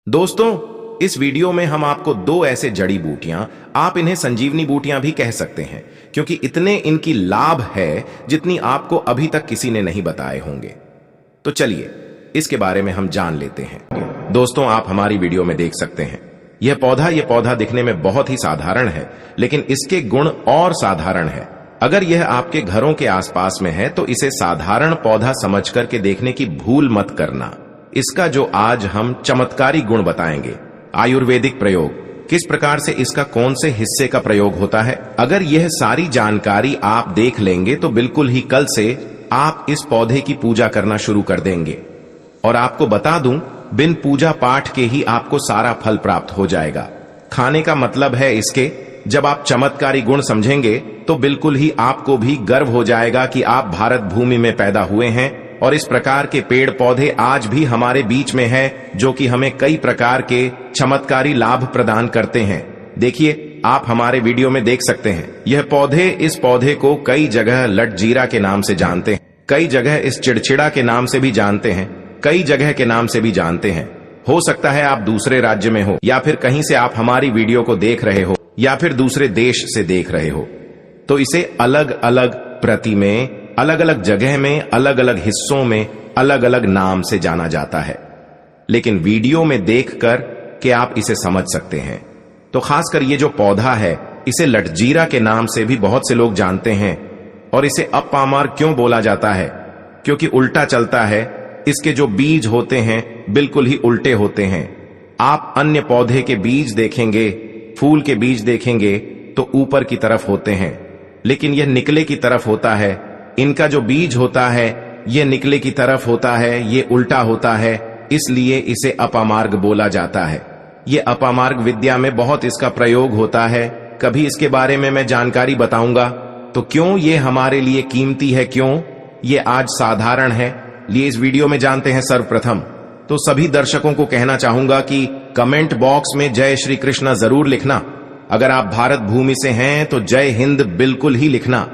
दोस्तों, इस वीडियो में हम आपको दो ऐसे जड़ी बूटियां, आप इन्हें संजीवनी बूटियां भी कह सकते हैं, क्योंकि इतने इनकी लाभ है जितनी आपको अभी तक किसी ने नहीं बताए होंगे। तो चलिए इसके बारे में हम जान लेते हैं। दोस्तों, आप हमारी वीडियो में देख सकते हैं यह पौधा दिखने में बहुत ही साधारण है, लेकिन इसके गुण और साधारण है। अगर यह आपके घरों के आसपास में है तो इसे साधारण पौधा समझ करके देखने की भूल मत करना। इसका जो आज हम चमत्कारी गुण बताएंगे, आयुर्वेदिक प्रयोग, किस प्रकार से इसका कौन से हिस्से का प्रयोग होता है, अगर यह सारी जानकारी आप देख लेंगे तो बिल्कुल ही कल से आप इस पौधे की पूजा करना शुरू कर देंगे। और आपको बता दूं, बिन पूजा पाठ के ही आपको सारा फल प्राप्त हो जाएगा। खाने का मतलब है इसके, जब आप चमत्कारी गुण समझेंगे तो बिल्कुल ही आपको भी गर्व हो जाएगा कि आप भारत भूमि में पैदा हुए हैं और इस प्रकार के पेड़ पौधे आज भी हमारे बीच में है, जो कि हमें कई प्रकार के चमत्कारी लाभ प्रदान करते हैं। देखिए, आप हमारे वीडियो में देख सकते हैं यह पौधे, इस पौधे को कई जगह लटजीरा के नाम से जानते हैं, कई जगह इस चिड़चिड़ा के नाम से भी जानते हैं, कई जगह के नाम से भी जानते हैं। हो सकता है आप दूसरे राज्य में हो, या फिर कहीं से आप हमारी वीडियो को देख रहे हो, या फिर दूसरे देश से देख रहे हो, तो इसे अलग अलग प्रति में, अलग अलग जगह में, अलग अलग हिस्सों में अलग अलग नाम से जाना जाता है। लेकिन वीडियो में देखकर के आप इसे समझ सकते हैं। तो खासकर ये जो पौधा है, इसे लटजीरा के नाम से भी बहुत से लोग जानते हैं। और इसे अपामार्ग क्यों बोला जाता है? क्योंकि उल्टा चलता है। इसके जो बीज होते हैं बिल्कुल ही उल्टे होते हैं। आप अन्य पौधे के बीज देखेंगे, फूल के बीज देखेंगे तो ऊपर की तरफ होते हैं, लेकिन यह निकले की तरफ होता है। इनका जो बीज होता है यह निकले की तरफ होता है, ये उल्टा होता है, इसलिए इसे अपामार्ग बोला जाता है। ये अपामार्ग विद्या में बहुत इसका प्रयोग होता है। कभी इसके बारे में मैं जानकारी बताऊंगा। तो क्यों ये हमारे लिए कीमती है, क्यों ये आज साधारण है, लिए इस वीडियो में जानते हैं। सर्वप्रथम तो सभी दर्शकों को कहना चाहूंगा कि कमेंट बॉक्स में जय श्री कृष्णा जरूर लिखना। अगर आप भारत भूमि से हैं तो जय हिंद बिल्कुल ही लिखना।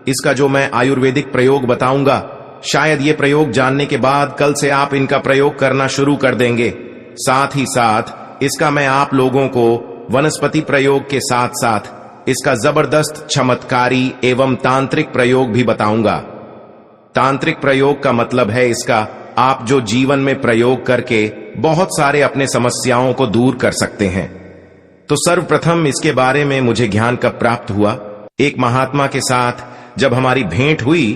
इसका जो मैं आयुर्वेदिक प्रयोग बताऊंगा, शायद ये प्रयोग जानने के बाद कल से आप इनका प्रयोग करना शुरू कर देंगे। साथ ही साथ इसका मैं आप लोगों को वनस्पति प्रयोग के साथ साथ इसका जबरदस्त चमत्कारी एवं तांत्रिक प्रयोग भी बताऊंगा। तांत्रिक प्रयोग का मतलब है इसका, आप जो जीवन में प्रयोग करके बहुत सारे अपने समस्याओं को दूर कर सकते हैं। तो सर्वप्रथम इसके बारे में मुझे ज्ञान कब प्राप्त हुआ? एक महात्मा के साथ जब हमारी भेंट हुई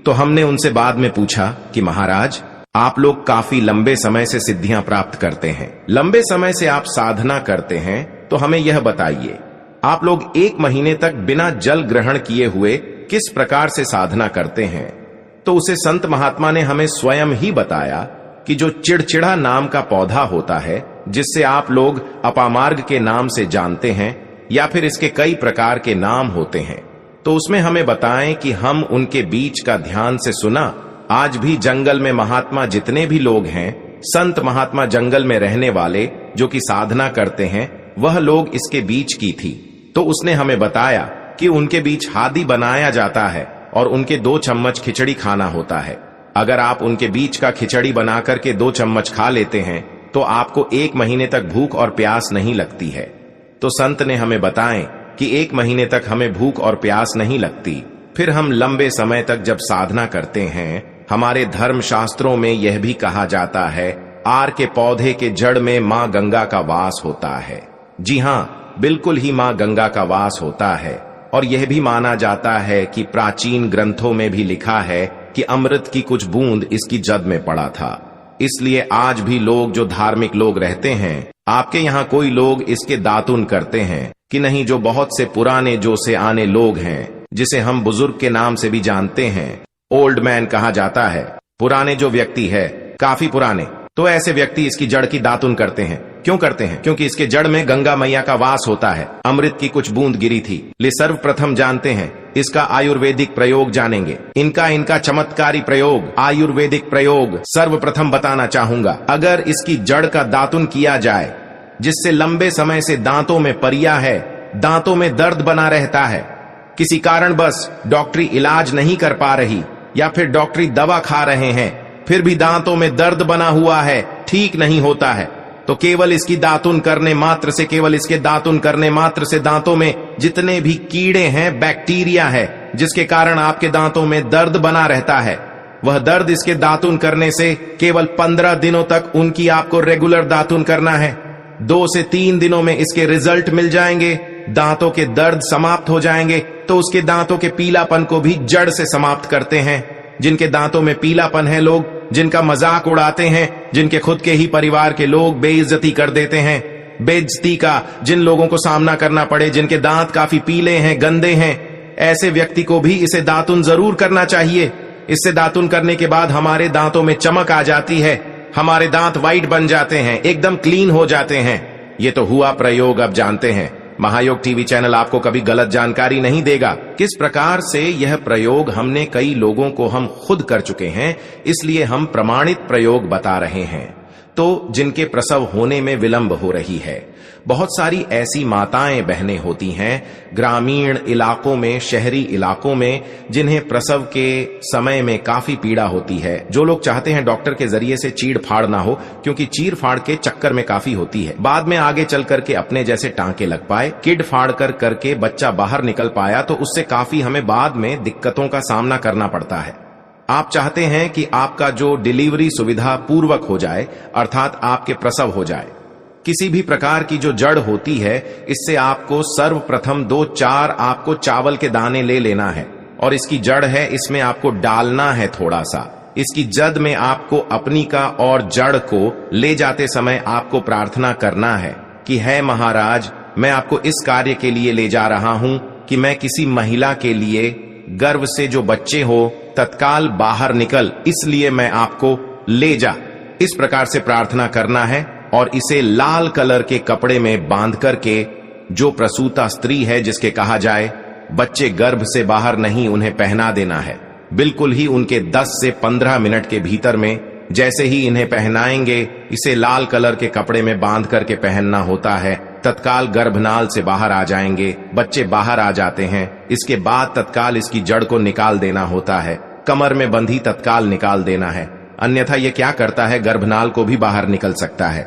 तो हमने उनसे बाद में पूछा कि महाराज, आप लोग काफी लंबे समय से सिद्धियां प्राप्त करते हैं, लंबे समय से आप साधना करते हैं, तो हमें यह बताइए, आप लोग 1 महीने तक बिना जल ग्रहण किए हुए किस प्रकार से साधना करते हैं? तो उसे संत महात्मा ने हमें स्वयं ही बताया कि जो चिड़चिड़ा नाम का पौधा होता है, जिससे आप लोग अपामार्ग के नाम से जानते हैं, या फिर इसके कई प्रकार के नाम होते हैं, तो उसमें हमें बताएं कि हम उनके बीच का ध्यान से सुना। आज भी जंगल में महात्मा जितने भी लोग हैं, संत महात्मा जंगल में रहने वाले जो कि साधना करते हैं, वह लोग इसके बीच की थी। तो उसने हमें बताया कि उनके बीच हादी बनाया जाता है और उनके 2 चम्मच खिचड़ी खाना होता है। अगर आप उनके बीच का खिचड़ी बना करके 2 चम्मच खा लेते हैं तो आपको 1 महीने तक भूख और प्यास नहीं लगती है। तो संत ने हमें बताएं कि 1 महीने तक हमें भूख और प्यास नहीं लगती। फिर हम लंबे समय तक जब साधना करते हैं, हमारे धर्म शास्त्रों में यह भी कहा जाता है, आर के पौधे के जड़ में मां गंगा का वास होता है। जी हाँ, बिल्कुल ही मां गंगा का वास होता है। और यह भी माना जाता है कि प्राचीन ग्रंथों में भी लिखा है कि अमृत की कुछ बूंद इसकी जद में पड़ा था। इसलिए आज भी लोग जो धार्मिक लोग रहते हैं, आपके यहाँ कोई लोग इसके दातुन करते हैं कि नहीं, जो बहुत से पुराने जो से आने लोग हैं, जिसे हम बुजुर्ग के नाम से भी जानते हैं, ओल्ड मैन कहा जाता है। पुराने जो व्यक्ति है, काफी पुराने, तो ऐसे व्यक्ति इसकी जड़ की दातुन करते हैं। क्यों करते हैं? क्योंकि इसके जड़ में गंगा मैया का वास होता है, अमृत की कुछ बूंद गिरी थी। ले सर्वप्रथम जानते हैं इसका आयुर्वेदिक प्रयोग जानेंगे। इनका चमत्कारी प्रयोग, आयुर्वेदिक प्रयोग सर्वप्रथम बताना चाहूंगा। अगर इसकी जड़ का दातुन किया जाए, जिससे लंबे समय से दांतों में परिया है, दांतों में दर्द बना रहता है, किसी कारण बस डॉक्टरी इलाज नहीं कर पा रही, या फिर डॉक्टरी दवा खा रहे हैं, फिर भी दांतों में दर्द बना हुआ है, ठीक नहीं होता है, तो केवल इसकी दातुन करने मात्र से, केवल इसके दातुन करने मात्र से दांतों में जितने भी कीड़े हैं, बैक्टीरिया है, जिसके कारण आपके दांतों में दर्द बना रहता है, वह दर्द इसके दातुन करने से केवल 15 दिनों तक उनकी आपको रेगुलर दातुन करना है। 2 से 3 दिनों में इसके रिजल्ट मिल जाएंगे, दांतों के दर्द समाप्त हो जाएंगे। तो उसके दांतों के पीलापन को भी जड़ से समाप्त करते हैं। जिनके दांतों में पीलापन है, लोग जिनका मजाक उड़ाते हैं, जिनके खुद के ही परिवार के लोग बेइज्जती कर देते हैं, बेइज्जती का जिन लोगों को सामना करना पड़े, जिनके दांत काफी पीले हैं, गंदे हैं, ऐसे व्यक्ति को भी इसे दातुन जरूर करना चाहिए। इससे दातुन करने के बाद हमारे दांतों में चमक आ जाती है, हमारे दांत वाइट बन जाते हैं, एकदम क्लीन हो जाते हैं। ये तो हुआ प्रयोग, अब जानते हैं। महायोग टीवी चैनल आपको कभी गलत जानकारी नहीं देगा। किस प्रकार से यह प्रयोग हमने कई लोगों को हम खुद कर चुके हैं, इसलिए हम प्रमाणित प्रयोग बता रहे हैं। तो जिनके प्रसव होने में विलंब हो रही है, बहुत सारी ऐसी माताएं बहनें होती हैं ग्रामीण इलाकों में, शहरी इलाकों में, जिन्हें प्रसव के समय में काफी पीड़ा होती है। जो लोग चाहते हैं डॉक्टर के जरिए से चीड़ फाड़ ना हो, क्योंकि चीड़ फाड़ के चक्कर में काफी होती है, बाद में आगे चल करके अपने जैसे टांके लग पाए, किड फाड़ करके बच्चा बाहर निकल पाया, तो उससे काफी हमें बाद में दिक्कतों का सामना करना पड़ता है। आप चाहते हैं कि आपका जो डिलीवरी सुविधा पूर्वक हो जाए, अर्थात आपके प्रसव हो जाए। किसी भी प्रकार की जो जड़ होती है, इससे आपको सर्वप्रथम 2-4 आपको चावल के दाने ले लेना है, और इसकी जड़ है, इसमें आपको डालना है थोड़ा सा। इसकी जद में आपको अपनी का और जड़ को ले जाते समय आपको प्रार्थना करना है कि है महाराज, मैं आपको इस कार्य के लिए ले जा रहा हूं कि मैं किसी महिला के लिए गर्भ से जो बच्चे हो तत्काल बाहर निकल, इसलिए मैं आपको ले जा। इस प्रकार से प्रार्थना करना है, और इसे लाल कलर के कपड़े में बांध करके जो प्रसूता स्त्री है, जिसके कहा जाए बच्चे गर्भ से बाहर नहीं, उन्हें पहना देना है। बिल्कुल ही उनके 10 से 15 मिनट के भीतर में जैसे ही इन्हें पहनाएंगे, इसे लाल कलर के कपड़े में बांध करके पहनना होता है, तत्काल गर्भनाल से बाहर आ जाएंगे, बच्चे बाहर आ जाते हैं। इसके बाद तत्काल इसकी जड़ को निकाल देना होता है, कमर में बंधी तत्काल निकाल देना है, अन्यथा ये क्या करता है, गर्भनाल को भी बाहर निकल सकता है।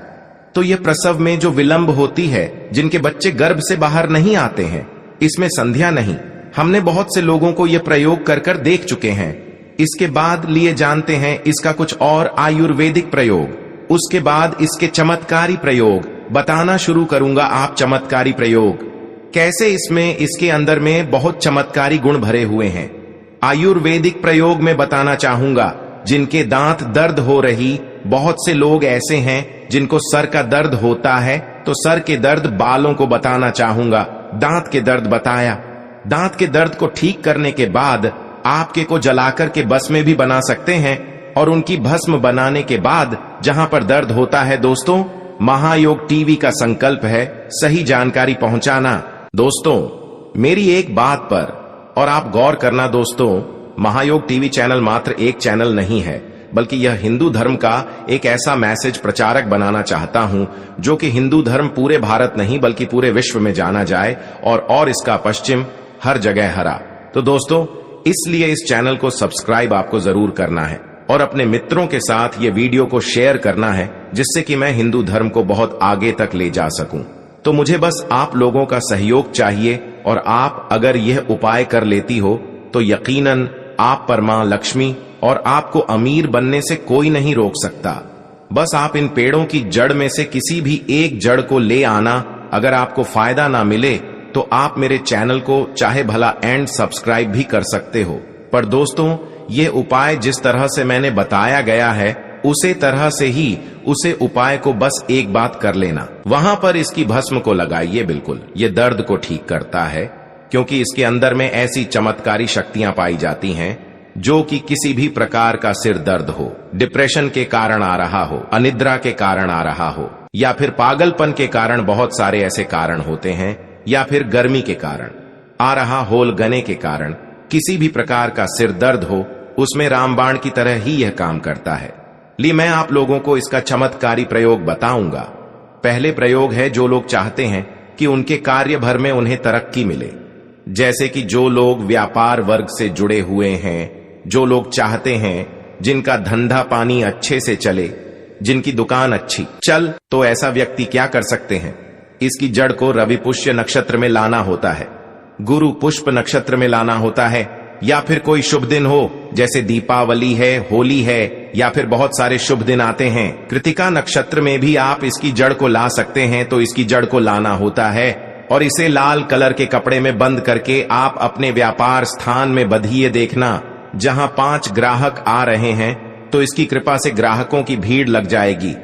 तो ये प्रसव में जो विलंब होती है, जिनके बच्चे गर्भ से बाहर नहीं आते हैं, इसमें संध्या नहीं। हमने बहुत से लोगों को ये प्रयोग कर कर देख चुके हैं। इसके बाद लिए जानते हैं इसका कुछ और आयुर्वेदिक प्रयोग, उसके बाद इसके चमत्कारी प्रयोग बताना शुरू करूंगा। आप चमत्कारी प्रयोग कैसे, इसमें इसके अंदर में बहुत चमत्कारी गुण भरे हुए हैं। आयुर्वेदिक प्रयोग में बताना चाहूंगा। जिनके दांत दर्द हो रही, बहुत से लोग ऐसे हैं जिनको सर का दर्द होता है, तो सर के दर्द बालों को बताना चाहूंगा। दांत के दर्द बताया, दांत के दर्द को ठीक करने के बाद आपके को जलाकर के भस्म भी बना सकते हैं, और उनकी भस्म बनाने के बाद जहां पर दर्द होता है, दोस्तों महायोग टीवी का संकल्प है सही जानकारी पहुंचाना। दोस्तों मेरी एक बात पर और आप गौर करना दोस्तों, महायोग टीवी चैनल मात्र एक चैनल नहीं है, बल्कि यह हिंदू धर्म का एक ऐसा मैसेज प्रचारक बनाना चाहता हूं जो कि हिंदू धर्म पूरे भारत नहीं बल्कि पूरे विश्व में जाना जाए, और इसका पश्चिम हर जगह हरा। तो दोस्तों इसलिए इस चैनल को सब्सक्राइब आपको जरूर करना है, और अपने मित्रों के साथ ये वीडियो को शेयर करना है, जिससे कि मैं हिंदू धर्म को बहुत आगे तक ले जा सकूं। तो मुझे बस आप लोगों का सहयोग चाहिए, और आप अगर यह उपाय कर लेती हो तो यकीनन आप पर मां लक्ष्मी और आपको अमीर बनने से कोई नहीं रोक सकता। बस आप इन पेड़ों की जड़ में से किसी भी एक जड़ को ले आना। अगर आपको फायदा ना मिले तो आप मेरे चैनल को चाहे भला एंड सब्सक्राइब भी कर सकते हो, पर दोस्तों ये उपाय जिस तरह से मैंने बताया गया है, उसे तरह से ही उसे उपाय को बस एक बात कर लेना, वहां पर इसकी भस्म को लगाइए। बिल्कुल ये दर्द को ठीक करता है, क्योंकि इसके अंदर में ऐसी चमत्कारी शक्तियां पाई जाती हैं जो कि किसी भी प्रकार का सिर दर्द हो, डिप्रेशन के कारण आ रहा हो, अनिद्रा के कारण आ रहा हो, या फिर पागलपन के कारण, बहुत सारे ऐसे कारण होते हैं, या फिर गर्मी के कारण आ रहा, होल गने के कारण, किसी भी प्रकार का सिर दर्द हो, उसमें रामबाण की तरह ही यह काम करता है। लिए मैं आप लोगों को इसका चमत्कारी प्रयोग बताऊंगा। पहले प्रयोग है, जो लोग चाहते हैं कि उनके कार्य भर में उन्हें तरक्की मिले, जैसे कि जो लोग व्यापार वर्ग से जुड़े हुए हैं, जो लोग चाहते हैं जिनका धंधा पानी अच्छे से चले, जिनकी दुकान अच्छी चल, तो ऐसा व्यक्ति क्या कर सकते हैं? इसकी जड़ को रवि पुष्य नक्षत्र में लाना होता है, गुरु पुष्प नक्षत्र में लाना होता है, या फिर कोई शुभ दिन हो जैसे दीपावली है, होली है, या फिर बहुत सारे शुभ दिन आते हैं। कृतिका नक्षत्र में भी आप इसकी जड़ को ला सकते हैं। तो इसकी जड़ को लाना होता है और इसे लाल कलर के कपड़े में बंद करके आप अपने व्यापार स्थान में बंधिए। देखना, जहां 5 ग्राहक आ रहे हैं तो इसकी कृपा से ग्राहकों की भीड़ लग जाएगी।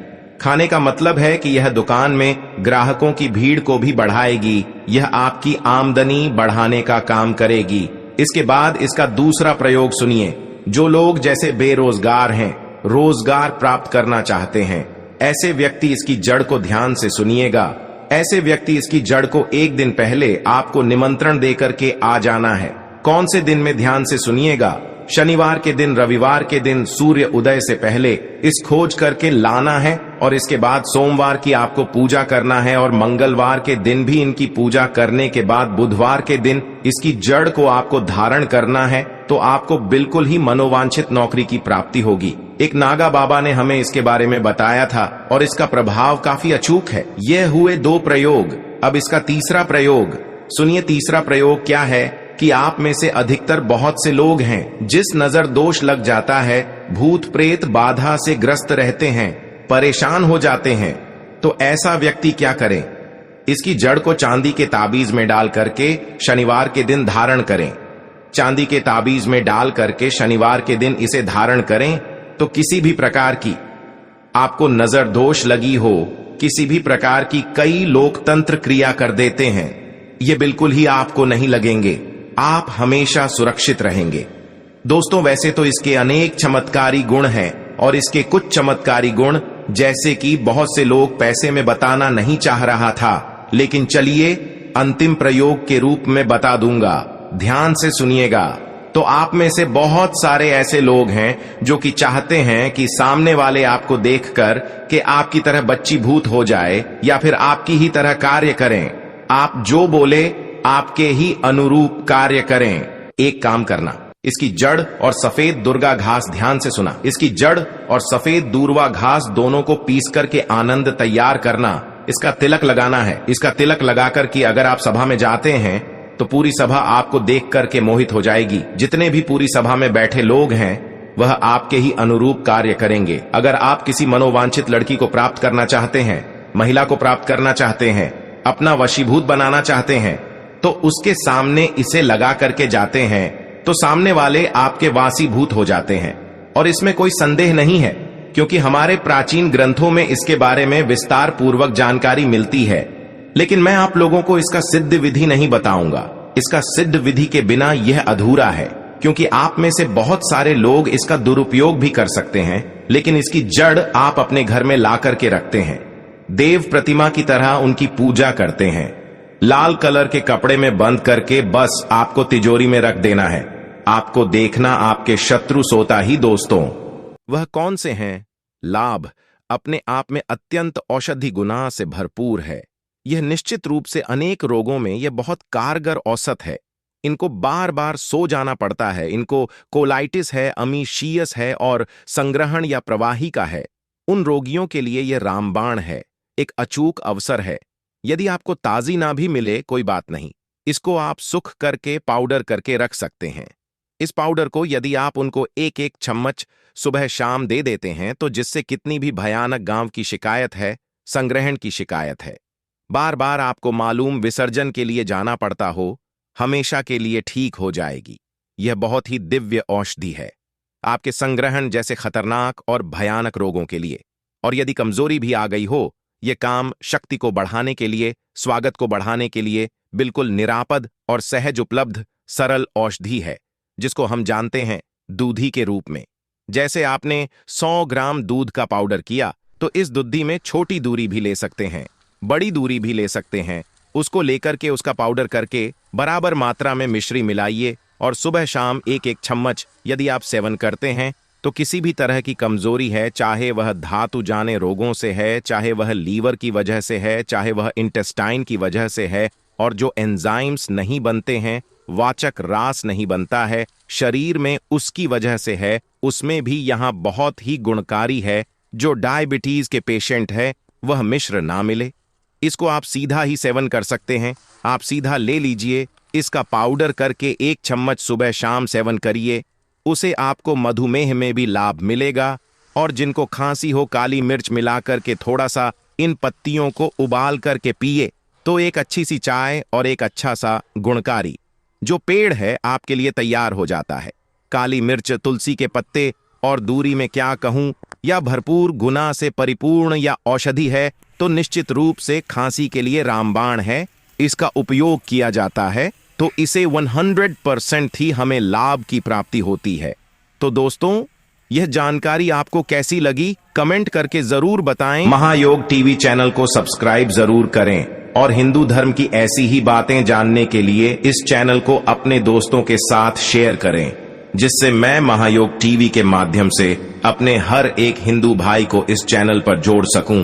खाने का मतलब है कि यह दुकान में ग्राहकों की भीड़ को भी बढ़ाएगी। यह आपकी आमदनी बढ़ाने का काम करेगी। इसके बाद इसका दूसरा प्रयोग सुनिए। जो लोग जैसे बेरोजगार हैं, रोजगार प्राप्त करना चाहते हैं, ऐसे व्यक्ति इसकी जड़ को ध्यान से सुनिएगा। ऐसे व्यक्ति इसकी जड़ को एक दिन पहले आपको निमंत्रण देकर के आ जाना है। कौन से दिन में? ध्यान से सुनिएगा। शनिवार के दिन, रविवार के दिन सूर्य उदय से पहले इस खोज करके लाना है और इसके बाद सोमवार की आपको पूजा करना है और मंगलवार के दिन भी इनकी पूजा करने के बाद बुधवार के दिन इसकी जड़ को आपको धारण करना है। तो आपको बिल्कुल ही मनोवांछित नौकरी की प्राप्ति होगी। एक नागा बाबा ने हमें इसके बारे में बताया था और इसका प्रभाव काफी अचूक है। यह हुए 2 प्रयोग। अब इसका तीसरा प्रयोग सुनिए। तीसरा प्रयोग क्या है कि आप में से अधिकतर बहुत से लोग हैं जिस नजर दोष लग जाता है, भूत प्रेत बाधा से ग्रस्त रहते हैं, परेशान हो जाते हैं। तो ऐसा व्यक्ति क्या करे? इसकी जड़ को चांदी के ताबीज में डाल करके शनिवार के दिन धारण करें। चांदी के ताबीज में डाल करके शनिवार के दिन इसे धारण करें तो किसी भी प्रकार की आपको नजर दोष लगी हो, किसी भी प्रकार की कई लोकतंत्र क्रिया कर देते हैं, ये बिल्कुल ही आपको नहीं लगेंगे। आप हमेशा सुरक्षित रहेंगे। दोस्तों, वैसे तो इसके अनेक चमत्कारी गुण हैं और इसके कुछ चमत्कारी गुण जैसे कि बहुत से लोग पैसे में बताना नहीं चाह रहा था, लेकिन चलिए अंतिम प्रयोग के रूप में बता दूंगा। ध्यान से सुनिएगा। तो आप में से बहुत सारे ऐसे लोग हैं जो कि चाहते हैं कि सामने वाले आपको देखकर कि आपकी तरह बच्ची भूत हो जाए या फिर आपकी ही तरह कार्य करें। आप जो बोले आपके ही अनुरूप कार्य करें। एक काम करना, इसकी जड़ और सफेद दुर्गा घास, ध्यान से सुना, इसकी जड़ और सफेद दूर्वा घास दोनों को पीस करके आनंद तैयार करना। इसका तिलक लगाना है। इसका तिलक लगाकर कि अगर आप सभा में जाते हैं तो पूरी सभा आपको देख करके मोहित हो जाएगी। जितने भी पूरी सभा में बैठे लोग हैं वह आपके ही अनुरूप कार्य करेंगे। अगर आप किसी मनोवांछित लड़की को प्राप्त करना चाहते हैं, महिला को प्राप्त करना चाहते हैं, अपना वशीभूत बनाना चाहते हैं, तो उसके सामने इसे लगा करके जाते हैं तो सामने वाले आपके वासीभूत हो जाते हैं। और इसमें कोई संदेह नहीं है, क्योंकि हमारे प्राचीन ग्रंथों में इसके बारे में विस्तार पूर्वक जानकारी मिलती है। लेकिन मैं आप लोगों को इसका सिद्ध विधि नहीं बताऊंगा। इसका सिद्ध विधि के बिना यह अधूरा है, क्योंकि आप में से बहुत सारे लोग इसका दुरुपयोग भी कर सकते हैं, लेकिन इसकी जड़ आप अपने घर में ला करके रखते हैं। देव प्रतिमा की तरह उनकी पूजा करते हैं। लाल कलर के कपड़े में बंद करके बस आपको तिजोरी में रख देना है। आपको देखना आपके शत्रु सोता ही। दोस्तों, वह कौन से हैं? लाभ अपने आप में अत्यंत औषधि गुना से भरपूर है। यह निश्चित रूप से अनेक रोगों में यह बहुत कारगर औसत है। इनको बार बार सो जाना पड़ता है। इनको कोलाइटिस है, अमीशियस है और संग्रहण या प्रवाहिका है। उन रोगियों के लिए यह रामबाण है, एक अचूक अवसर है। यदि आपको ताजी ना भी मिले कोई बात नहीं, इसको आप सुख करके पाउडर करके रख सकते हैं। इस पाउडर को यदि आप उनको 1-1 चम्मच सुबह शाम दे देते हैं तो जिससे कितनी भी भयानक गांव की शिकायत है, संग्रहण की शिकायत है, बार बार आपको मालूम विसर्जन के लिए जाना पड़ता हो, हमेशा के लिए ठीक हो जाएगी। यह बहुत ही दिव्य औषधि है आपके संग्रहण जैसे खतरनाक और भयानक रोगों के लिए। और यदि कमजोरी भी आ गई हो, यह काम शक्ति को बढ़ाने के लिए, स्वागत को बढ़ाने के लिए बिल्कुल निरापद और सहज उपलब्ध सरल औषधि है, जिसको हम जानते हैं दूधी के रूप में। जैसे आपने 100 ग्राम दूध का पाउडर किया तो इस दूधी में छोटी दूरी भी ले सकते हैं, बड़ी दूरी भी ले सकते हैं। उसको लेकर के उसका पाउडर करके बराबर मात्रा में मिश्री मिलाइए और सुबह शाम 1-1 चम्मच यदि आप सेवन करते हैं तो किसी भी तरह की कमजोरी है, चाहे वह धातु जाने रोगों से है, चाहे वह लीवर की वजह से है, चाहे वह इंटेस्टाइन की वजह से है, और जो एंजाइम्स नहीं बनते हैं, वाचक रास नहीं बनता है शरीर में, उसकी वजह से है, उसमें भी यहाँ बहुत ही गुणकारी है। जो डायबिटीज के पेशेंट है वह मिश्र ना मिले। इसको आप सीधा ही सेवन कर सकते हैं। आप सीधा ले लीजिए, इसका पाउडर करके 1 चम्मच सुबह शाम सेवन करिए। उसे आपको मधुमेह में भी लाभ मिलेगा। और जिनको खांसी हो, काली मिर्च मिलाकर के थोड़ा सा इन पत्तियों को उबाल करके पिए तो एक अच्छी सी चाय और एक अच्छा सा गुणकारी जो पेड़ है आपके लिए तैयार हो जाता है। काली मिर्च, तुलसी के पत्ते और दूरी में क्या कहूं, या भरपूर गुना से परिपूर्ण या औषधि है तो निश्चित रूप से खांसी के लिए रामबाण है। इसका उपयोग किया जाता है तो इसे 100% ही हमें लाभ की प्राप्ति होती है। तो दोस्तों, यह जानकारी आपको कैसी लगी कमेंट करके जरूर बताएं। महायोग टीवी चैनल को सब्सक्राइब जरूर करें और हिंदू धर्म की ऐसी ही बातें जानने के लिए इस चैनल को अपने दोस्तों के साथ शेयर करें, जिससे मैं महायोग टीवी के माध्यम से अपने हर एक हिंदू भाई को इस चैनल पर जोड़ सकूं।